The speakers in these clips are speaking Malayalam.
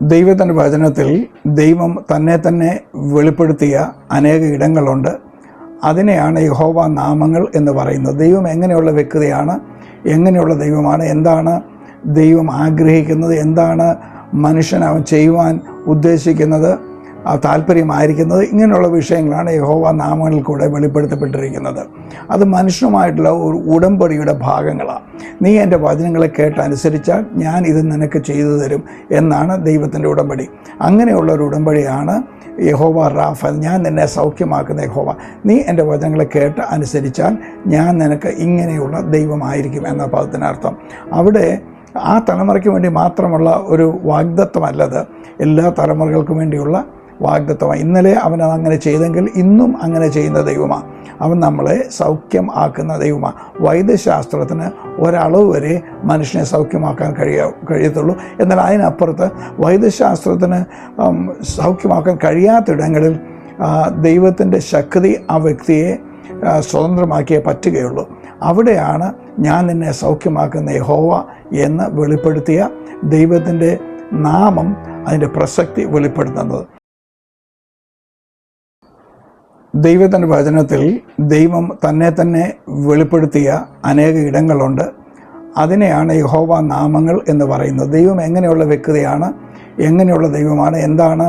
ദൈവത്തിൻ്റെ വചനത്തിൽ ദൈവം തന്നെ വെളിപ്പെടുത്തിയ അനേക ഇടങ്ങളുണ്ട്. അതിനെയാണ് യഹോവ നാമങ്ങൾ എന്ന് പറയുന്നത്. ദൈവം എങ്ങനെയുള്ള വ്യക്തിയാണ്, എങ്ങനെയുള്ള ദൈവമാണ്, എന്താണ് ദൈവം ആഗ്രഹിക്കുന്നത്, എന്താണ് മനുഷ്യൻ അവൻ ചെയ്യുവാൻ ഉദ്ദേശിക്കുന്നത്, താല്പര്യമായിരിക്കുന്നത്, ഇങ്ങനെയുള്ള വിഷയങ്ങളാണ് യഹോവ നാമങ്ങളിൽ കൂടെ വെളിപ്പെടുത്തപ്പെട്ടിരിക്കുന്നത്. അത് മനുഷ്യനുമായിട്ടുള്ള ഒരു ഉടമ്പടിയുടെ ഭാഗങ്ങളാണ്. നീ എൻ്റെ വചനങ്ങളെ കേട്ടനുസരിച്ചാൽ ഞാൻ ഇത് നിനക്ക് ചെയ്തു തരും എന്നാണ് ദൈവത്തിൻ്റെ ഉടമ്പടി. അങ്ങനെയുള്ള ഒരു ഉടമ്പടിയാണ് യഹോവ റാഫ, ഞാൻ നിന്നെ സൗഖ്യമാക്കുന്ന യഹോവ. നീ എൻ്റെ വചനങ്ങളെ കേട്ട് അനുസരിച്ചാൽ ഞാൻ നിനക്ക് ഇങ്ങനെയുള്ള ദൈവമായിരിക്കും എന്ന പദത്തിനർത്ഥം. അവിടെ ആ തലമുറയ്ക്ക് വേണ്ടി മാത്രമുള്ള ഒരു വാഗ്ദത്തമല്ലത്, എല്ലാ തലമുറകൾക്കും വേണ്ടിയുള്ള വാഗ്ദത്തമാണ്. ഇന്നലെ അവൻ അങ്ങനെ ചെയ്തെങ്കിൽ ഇന്നും അങ്ങനെ ചെയ്യുന്ന ദൈവമാണ്. അവൻ നമ്മളെ സൗഖ്യം ആക്കുന്ന ദൈവമാണ്. വൈദ്യശാസ്ത്രത്തിന് ഒരളവ് വരെ മനുഷ്യനെ സൗഖ്യമാക്കാൻ കഴിയത്തുള്ളൂ. എന്നാൽ അതിനപ്പുറത്ത് വൈദ്യശാസ്ത്രത്തിന് സൗഖ്യമാക്കാൻ കഴിയാത്തിടങ്ങളിൽ ദൈവത്തിൻ്റെ ശക്തി ആ വ്യക്തിയെ സ്വതന്ത്രമാക്കിയേ പറ്റുകയുള്ളൂ. അവിടെയാണ് ഞാൻ നിന്നെ സൗഖ്യമാക്കുന്ന യഹോവ എന്ന് വെളിപ്പെടുത്തിയ ദൈവത്തിൻ്റെ നാമം, അതിൻ്റെ പ്രസക്തി വെളിപ്പെടുത്തുന്നത്. ദൈവത്തിൻ്റെ വചനത്തിൽ ദൈവം തന്നെ വെളിപ്പെടുത്തിയ അനേക ഇടങ്ങളുണ്ട്. അതിനെയാണ് യഹോവ നാമങ്ങൾ എന്ന് പറയുന്നത്. ദൈവം എങ്ങനെയുള്ള വ്യക്തിയാണ്, എങ്ങനെയുള്ള ദൈവമാണ്, എന്താണ്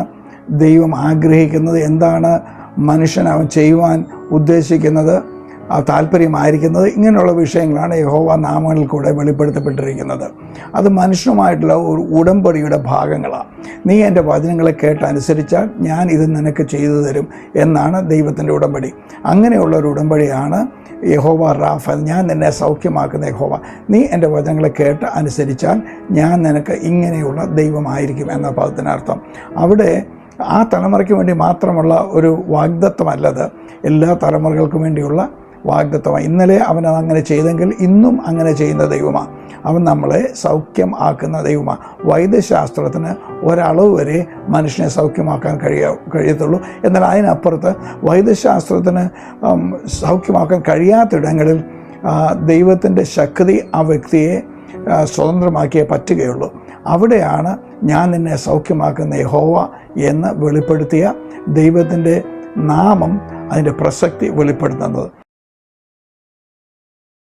ദൈവം ആഗ്രഹിക്കുന്നത്, എന്താണ് മനുഷ്യൻ അവൻ ചെയ്യുവാൻ ഉദ്ദേശിക്കുന്നത്, താല്പര്യമായിരിക്കുന്നത്, ഇങ്ങനെയുള്ള വിഷയങ്ങളാണ് യഹോവ നാമങ്ങളിൽ കൂടെ വെളിപ്പെടുത്തപ്പെട്ടിരിക്കുന്നത്. അത് മനുഷ്യനുമായിട്ടുള്ള ഒരു ഉടമ്പടിയുടെ ഭാഗങ്ങളാണ്. നീ എൻ്റെ വചനങ്ങളെ കേട്ടനുസരിച്ചാൽ ഞാൻ ഇത് നിനക്ക് ചെയ്തു തരും എന്നാണ് ദൈവത്തിൻ്റെ ഉടമ്പടി. അങ്ങനെയുള്ള ഒരു ഉടമ്പടിയാണ് യഹോവ റാഫ, ഞാൻ നിന്നെ സൗഖ്യമാക്കുന്ന യഹോവ. നീ എൻ്റെ വചനങ്ങളെ കേട്ട് അനുസരിച്ചാൽ ഞാൻ നിനക്ക് ഇങ്ങനെയുള്ള ദൈവമായിരിക്കും എന്ന പദത്തിനർത്ഥം. അവിടെ ആ തലമുറയ്ക്ക് വേണ്ടി മാത്രമുള്ള ഒരു വാഗ്ദത്തമല്ലത്, എല്ലാ തലമുറകൾക്കും വേണ്ടിയുള്ള വാഗ്ദത്തമാണ്. ഇന്നലെ അവൻ അങ്ങനെ ചെയ്തെങ്കിൽ ഇന്നും അങ്ങനെ ചെയ്യുന്ന ദൈവമാണ്. അവൻ നമ്മളെ സൗഖ്യം ആക്കുന്ന ദൈവമാണ്. വൈദ്യശാസ്ത്രത്തിന് ഒരളവ് വരെ മനുഷ്യനെ സൗഖ്യമാക്കാൻ കഴിയത്തുള്ളൂ. എന്നാൽ അതിനപ്പുറത്ത് വൈദ്യശാസ്ത്രത്തിന് സൗഖ്യമാക്കാൻ കഴിയാത്തിടങ്ങളിൽ ദൈവത്തിൻ്റെ ശക്തി ആ വ്യക്തിയെ സ്വതന്ത്രമാക്കിയേ പറ്റുകയുള്ളൂ. അവിടെയാണ് ഞാൻ നിന്നെ സൗഖ്യമാക്കുന്ന യഹോവ എന്ന് വെളിപ്പെടുത്തിയ ദൈവത്തിൻ്റെ നാമം, അതിൻ്റെ പ്രസക്തി വെളിപ്പെടുത്തുന്നത്.